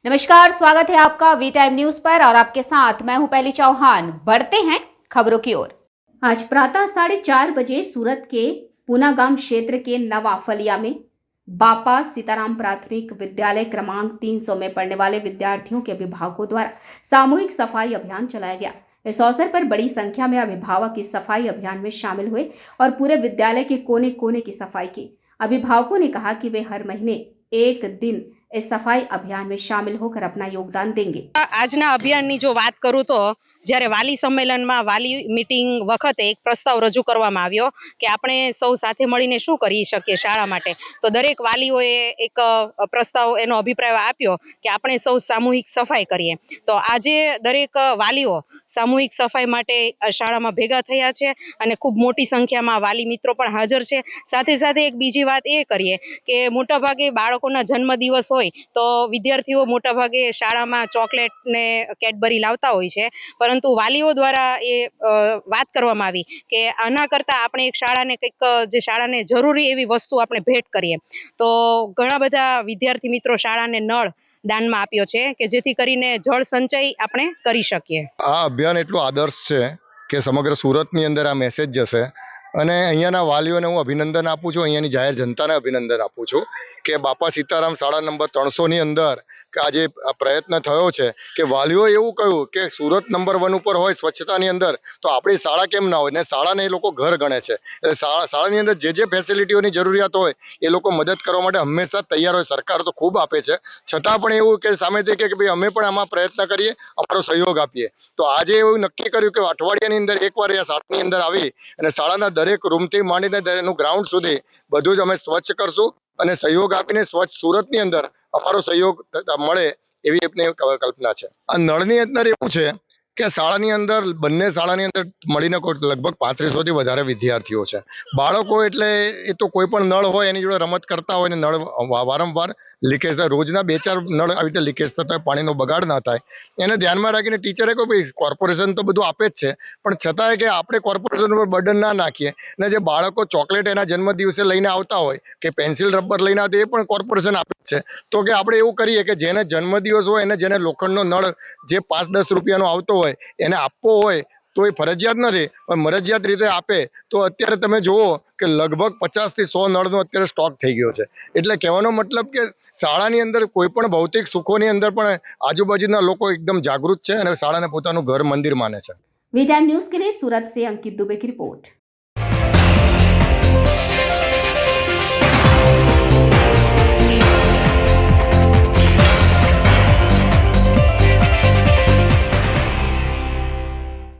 नमस्कार, स्वागत है आपका वी टाइम न्यूज पर और आपके साथ मैं हूं पहली चौहान। बढ़ते हैं खबरों की ओर। आज प्रातः 4:30 बजे सूरत के पूनागाम क्षेत्र के नवाफलिया में बापा सीताराम प्राथमिक विद्यालय क्रमांक 300 में पढ़ने वाले विद्यार्थियों के अभिभावकों द्वारा सामूहिक सफाई अभियान चलाया गया। इस अवसर पर बड़ी संख्या में अभिभावक इस सफाई अभियान में शामिल हुए और पूरे विद्यालय के कोने कोने की सफाई की। अभिभावकों ने कहा कि वे हर महीने एक दिन इस सफाई अभियान में शामिल होकर अपना योगदान देंगे। આજના અભિયાનની જો વાત કરું તો જ્યારે વાલી સંમેલનમાં વાલી મીટિંગ વખતે એક પ્રસ્તાવ રજૂ કરવામાં આવ્યો કે આપણે સૌ સાથે મળીને શું કરી શકીએ શાળા માટે। તો દરેક વાલીઓએ એક પ્રસ્તાવ એનો અભિપ્રાય આપ્યો કે આપણે સૌ સામૂહિક સફાઈ કરીએ। તો આજે દરેક વાલીઓ સામૂહિક સફાઈ માટે શાળામાં ભેગા થયા છે અને ખૂબ મોટી સંખ્યામાં વાલી મિત્રો પણ હાજર છે। સાથે સાથે એક બીજી વાત એ કરીએ કે મોટાભાગે બાળકોના જન્મદિવસ હોય તો વિદ્યાર્થીઓ મોટાભાગે શાળામાં ચોકલેટ ને કેડબરી લાવતા હોય છે, પરંતુ વાલીઓ દ્વારા એ વાત કરવામાં આવી કે આના કરતા આપણે એક શાળાને કંઈક જે શાળાને જરૂરી એવી વસ્તુ આપણે ભેટ કરીએ। તો ઘણા બધા વિદ્યાર્થી મિત્રો શાળાને નળ દાનમાં આપ્યો છે કે જેથી કરીને જળ સંચય આપણે કરી શકીએ। આ અભિયાન એટલું આદર્શ છે કે સમગ્ર સુરતની અંદર આ મેસેજ જશે અને અહીંયાના વાલીઓને હું અભિનંદન આપું છું, અહીંયાની જાહેર જનતાને અભિનંદન આપું છું કે બાપા સીતારામ શાળા નંબર 300 ની અંદર કે આજે આ પ્રયત્ન થયો છે કે વાલીઓએ એવું કહ્યું કે સુરત નંબર 1 ઉપર હોય સ્વચ્છતાની અંદર તો આપણી શાળા કેમ ના હોય, ને શાળાને એ લોકો ઘર ગણે છે। એટલે શાળાની અંદર જે ફેસિલિટીઓની જરૂરિયાત હોય એ લોકો મદદ કરવા માટે હંમેશા તૈયાર હોય। સરકાર તો ખૂબ આપે છે, છતાં પણ એવું કે સામેથી કે ભાઈ અમે પણ આમાં પ્રયત્ન કરીએ, અમારો સહયોગ આપીએ। તો આજે એવું નક્કી કર્યું કે અઠવાડિયાની અંદર એકવાર આ શાળાની અંદર આવી અને શાળાના દરેક રૂમથી માંડીને એનું ગ્રાઉન્ડ સુધી બધું જ અમે સ્વચ્છ કરશું અને સહયોગ આપીને સ્વચ્છ સુરતની અંદર અમારો સહયોગ મળે એવી આપની કલ્પના છે। આ નળની અંદર એવું છે કે શાળાની અંદર બંને શાળાની અંદર મળીને લગભગ 3500 થી વધારે વિદ્યાર્થીઓ છે। બાળકો એટલે એ તો કોઈ પણ નળ હોય એની જોડે રમત કરતા હોય ને નળ વારંવાર લીકેજ થાય, રોજના 2-4 નળ આવી રીતે લીકેજ થતા હોય, પાણીનો બગાડ ના થાય એને ધ્યાનમાં રાખીને ટીચરે કહ્યું ભાઈ કોર્પોરેશન તો બધું આપે જ છે પણ છતાંય કે આપણે કોર્પોરેશન ઉપર બર્ડન ના નાખીએ ને જે બાળકો ચોકલેટ એના જન્મદિવસે લઈને આવતા હોય કે પેન્સિલ રબર લઈને આવતા એ પણ કોર્પોરેશન આપે જ છે। તો કે આપણે એવું કરીએ કે જેને જન્મદિવસ હોય એને જેને લોખંડનો નળ જે 5-10 રૂપિયાનો આવતો હોય એને આપવો હોય તો એ ફરજિયાત નથી પણ મરજિયાત રીતે આપે તો અત્યારે તમે જુઓ કે લગભગ 50 થી 100 નળનો અત્યારે સ્ટોક થઈ ગયો છે। એટલે કહેવાનો મતલબ કે શાળાની અંદર કોઈ પણ ભૌતિક સુખોની અંદર પણ આજુબાજુના લોકો એકદમ જાગૃત છે અને શાળાને પોતાનું ઘર મંદિર માને છે। वी टाइम न्यूज के लिए सूरत से अंकित दुबे की रिपोर्ट।